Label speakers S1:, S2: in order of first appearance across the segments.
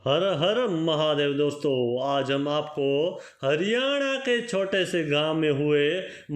S1: हर हर महादेव दोस्तों। आज हम आपको हरियाणा के छोटे से गांव में हुए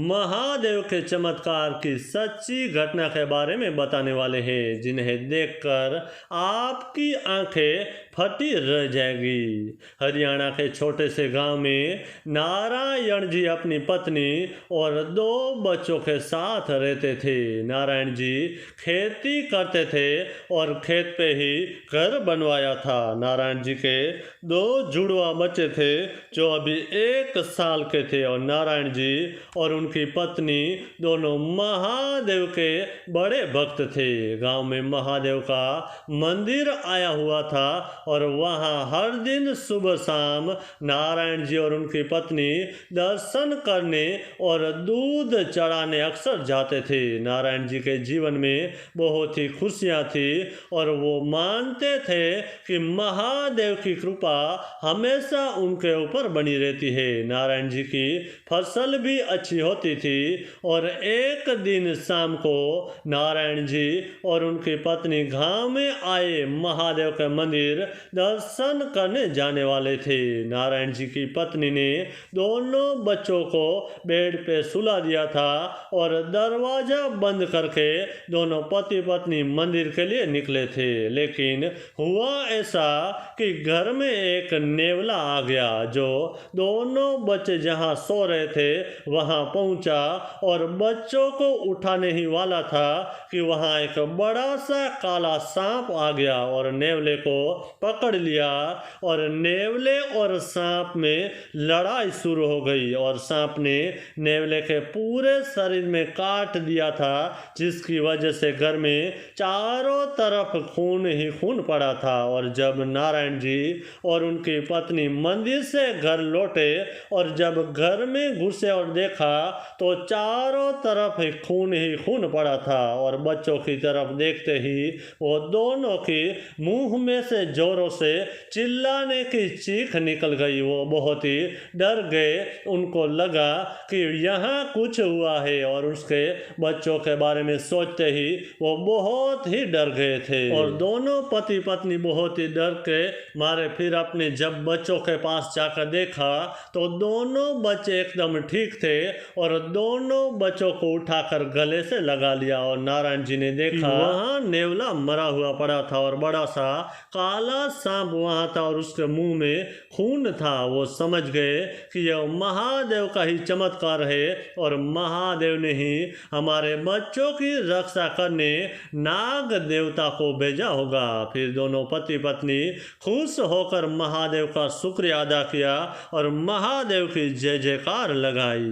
S1: महादेव के चमत्कार की सच्ची घटना के बारे में बताने वाले हैं, जिन्हें देखकर आपकी आंखें फटी रह जाएगी। हरियाणा के छोटे से गांव में नारायण जी अपनी पत्नी और 2 बच्चों के साथ रहते थे। नारायण जी खेती करते थे और खेत पे ही घर बनवाया था। नारायण जी के 2 जुड़वा बच्चे थे जो अभी 1 साल के थे, और नारायण जी और उनकी पत्नी दोनों महादेव के बड़े भक्त थे। गांव में महादेव का मंदिर आया हुआ था और वहां हर दिन सुबह शाम नारायण जी और उनकी पत्नी दर्शन करने और दूध चढ़ाने अक्सर जाते थे। नारायण जी के जीवन में बहुत ही खुशियां थी और वो मानते थे कि महादेव की कृपा हमेशा उनके ऊपर बनी रहती है। नारायण जी की फसल भी अच्छी होती थी और एक दिन शाम को नारायण जी और उनकी पत्नी गांव में आए महादेव के मंदिर दर्शन करने जाने वाले थे। नारायण जी की पत्नी ने दोनों बच्चों को बेड पे सुला दिया था और दरवाजा बंद करके दोनों पति पत्नी मंदिर के लिए निकले थे। लेकिन हुआ ऐसा कि घर में एक नेवला आ गया, जो दोनों बच्चे जहां सो रहे थे वहां पहुंचा और बच्चों को उठाने ही वाला था कि वहां एक बड़ा सा काला सांप आ गया और नेवले को पकड़ लिया। और नेवले और सांप में लड़ाई शुरू हो गई और सांप ने नेवले के पूरे शरीर में काट दिया था, जिसकी वजह से घर में चारों तरफ खून ही खून पड़ा था। और जब नारायण जी और उनकी पत्नी मंदिर से घर लौटे और जब घर में घुसे और देखा तो चारों तरफ ही खून पड़ा था, और बच्चों की तरफ देखते ही वो दोनों की मुंह में से जोरों से चिल्लाने की चीख निकल गई। वो बहुत ही डर गए। उनको लगा कि यहाँ कुछ हुआ है और उसके बच्चों के बारे में सोचते ही वो बहुत ही डर गए थे। और दोनों पति पत्नी बहुत ही डर के मारे फिर अपने जब बच्चों के पास जाकर देखा तो दोनों बच्चे एकदम ठीक थे और दोनों बच्चों को उठाकर गले से लगा लिया। और नारायण जी ने देखा वहां नेवला मरा हुआ पड़ा था और बड़ा सा काला सांप वहां था और उसके मुंह में खून था। वो समझ गए कि यह महादेव का ही चमत्कार है और महादेव ने ही हमारे बच्चों की रक्षा करने नाग देवता को भेजा होगा। फिर दोनों पति पत्नी खुश होकर महादेव का शुक्रिया अदा किया और महादेव की जय जयकार लगाई।